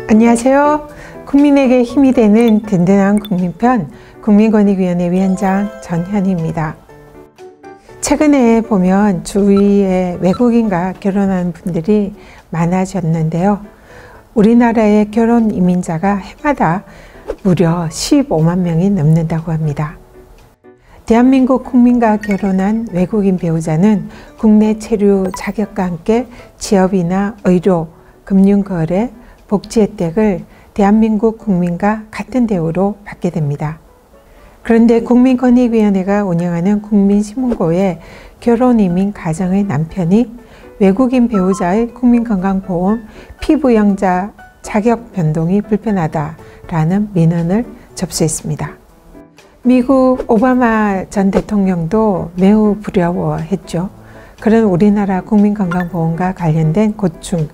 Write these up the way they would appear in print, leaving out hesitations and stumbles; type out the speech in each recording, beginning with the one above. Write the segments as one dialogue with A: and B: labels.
A: 안녕하세요. 국민에게 힘이 되는 든든한 국민편 국민권익위원회 위원장 전현희입니다. 최근에 보면 주위에 외국인과 결혼하는 분들이 많아졌는데요. 우리나라의 결혼 이민자가 해마다 무려 15만 명이 넘는다고 합니다. 대한민국 국민과 결혼한 외국인 배우자는 국내 체류 자격과 함께 취업이나 의료, 금융거래, 복지 혜택을 대한민국 국민과 같은 대우로 받게 됩니다. 그런데 국민권익위원회가 운영하는 국민신문고에 결혼이민 가정의 남편이 외국인 배우자의 국민건강보험 피부양자 자격 변동이 불편하다라는 민원을 접수했습니다. 미국 오바마 전 대통령도 매우 두려워했죠. 그런 우리나라 국민건강보험과 관련된 고충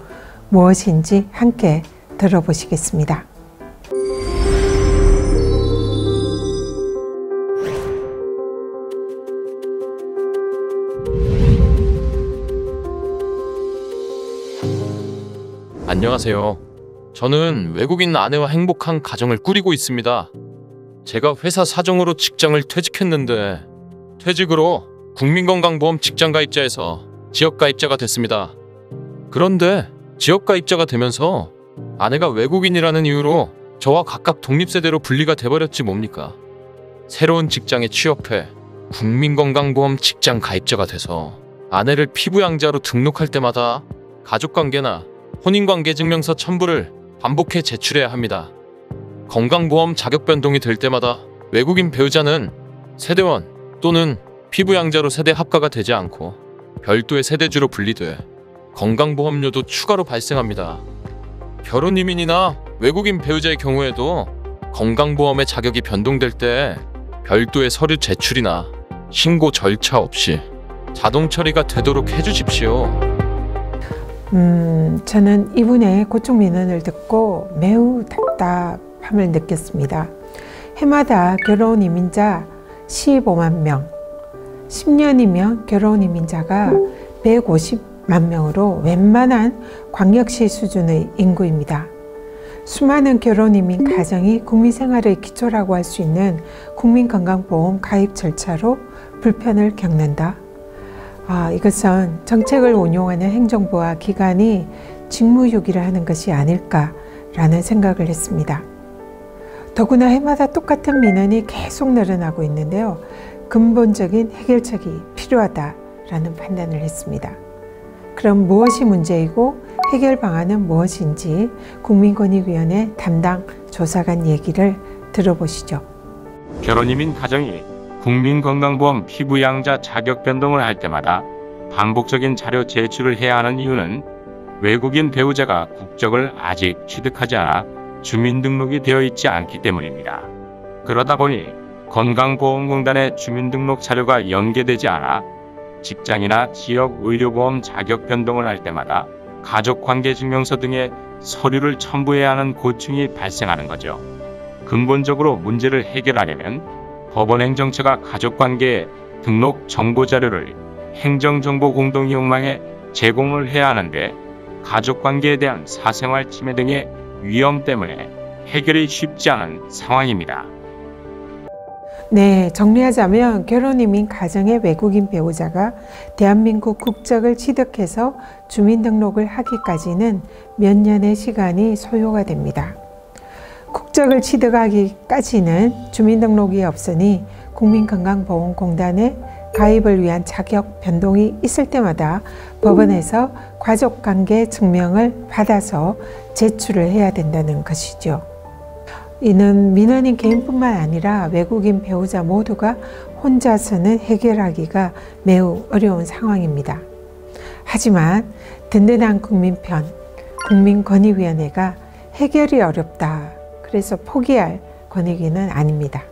A: 무엇인지 함께 들어보시겠습니다.
B: 안녕하세요. 저는 외국인 아내와 행복한 가정을 꾸리고 있습니다. 제가 회사 사정으로 직장을 퇴직했는데 퇴직으로 국민건강보험 직장가입자에서 지역가입자가 됐습니다. 그런데 지역가입자가 되면서 아내가 외국인이라는 이유로 저와 각각 독립세대로 분리가 돼버렸지 뭡니까? 새로운 직장에 취업해 국민건강보험 직장가입자가 돼서 아내를 피부양자로 등록할 때마다 가족관계나 혼인관계 증명서 첨부를 반복해 제출해야 합니다. 건강보험 자격 변동이 될 때마다 외국인 배우자는 세대원 또는 피부양자로 세대 합가가 되지 않고 별도의 세대주로 분리돼 건강보험료도 추가로 발생합니다. 결혼이민이나 외국인 배우자의 경우에도 건강보험의 자격이 변동될 때 별도의 서류 제출이나 신고 절차 없이 자동 처리가 되도록 해주십시오.
A: 저는 이분의 고충 민원을 듣고 매우 답답함을 느꼈습니다. 해마다 결혼 이민자 15만 명, 10년이면 결혼 이민자가 150만 명으로 웬만한 광역시 수준의 인구입니다. 수많은 결혼 이민 가정이 국민생활의 기초라고 할 수 있는 국민건강보험 가입 절차로 불편을 겪는다. 이것은 정책을 운용하는 행정부와 기관이 직무유기를 하는 것이 아닐까라는 생각을 했습니다. 더구나 해마다 똑같은 민원이 계속 늘어나고 있는데요. 근본적인 해결책이 필요하다라는 판단을 했습니다. 그럼 무엇이 문제이고 해결 방안은 무엇인지 국민권익위원회 담당 조사관 얘기를 들어보시죠.
C: 결혼이민 가정이 국민건강보험 피부양자 자격 변동을 할 때마다 반복적인 자료 제출을 해야 하는 이유는 외국인 배우자가 국적을 아직 취득하지 않아 주민등록이 되어 있지 않기 때문입니다. 그러다 보니 건강보험공단의 주민등록 자료가 연계되지 않아 직장이나 지역 의료보험 자격 변동을 할 때마다 가족관계증명서 등의 서류를 첨부해야 하는 고충이 발생하는 거죠. 근본적으로 문제를 해결하려면 법원행정처가 가족관계 등록 정보자료를 행정정보공동이용망에 제공을 해야 하는데 가족관계에 대한 사생활 침해 등의 위험 때문에 해결이 쉽지 않은 상황입니다.
A: 네, 정리하자면 결혼이민 가정의 외국인 배우자가 대한민국 국적을 취득해서 주민등록을 하기까지는 몇 년의 시간이 소요가 됩니다. 국적을 취득하기까지는 주민등록이 없으니 국민건강보험공단에 가입을 위한 자격 변동이 있을 때마다 법원에서 가족관계 증명을 받아서 제출을 해야 된다는 것이죠. 이는 민원인 개인뿐만 아니라 외국인 배우자 모두가 혼자서는 해결하기가 매우 어려운 상황입니다. 하지만 든든한 국민편, 국민권익위원회가 해결이 어렵다. 그래서 포기할 권익위는 아닙니다.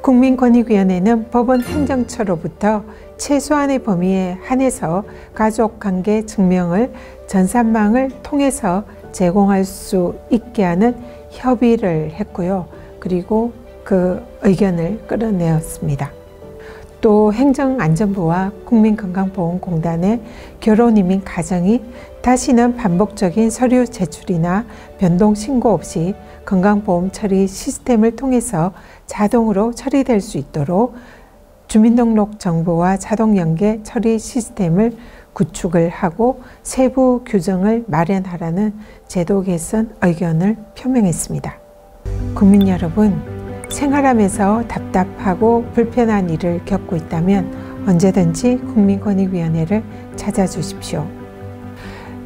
A: 국민권익위원회는 법원 행정처로부터 최소한의 범위에 한해서 가족관계 증명을 전산망을 통해서 제공할 수 있게 하는 협의를 했고요. 그리고 그 의견을 끌어내었습니다. 또 행정안전부와 국민건강보험공단의 결혼이민 가정이 다시는 반복적인 서류 제출이나 변동 신고 없이 건강보험 처리 시스템을 통해서 자동으로 처리될 수 있도록 주민등록 정보와 자동 연계 처리 시스템을 구축을 하고 세부 규정을 마련하라는 제도 개선 의견을 표명했습니다. 국민 여러분, 생활하면서 답답하고 불편한 일을 겪고 있다면 언제든지 국민권익위원회를 찾아주십시오.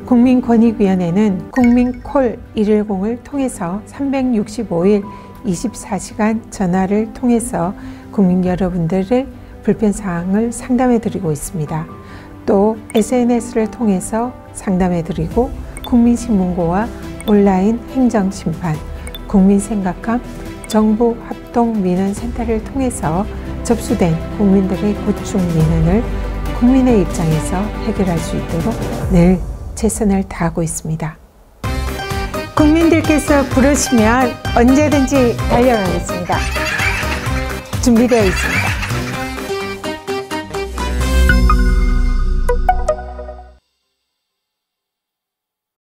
A: 국민권익위원회는 국민콜 110을 통해서 365일 24시간 전화를 통해서 국민 여러분들의 불편사항을 상담해드리고 있습니다. 또 SNS를 통해서 상담해드리고 국민신문고와 온라인 행정심판, 국민생각함, 정부합동민원센터를 통해서 접수된 국민들의 고충 민원을 국민의 입장에서 해결할 수 있도록 늘 최선을 다하고 있습니다. 국민들께서 부르시면 언제든지 달려가겠습니다. 준비되어 있습니다.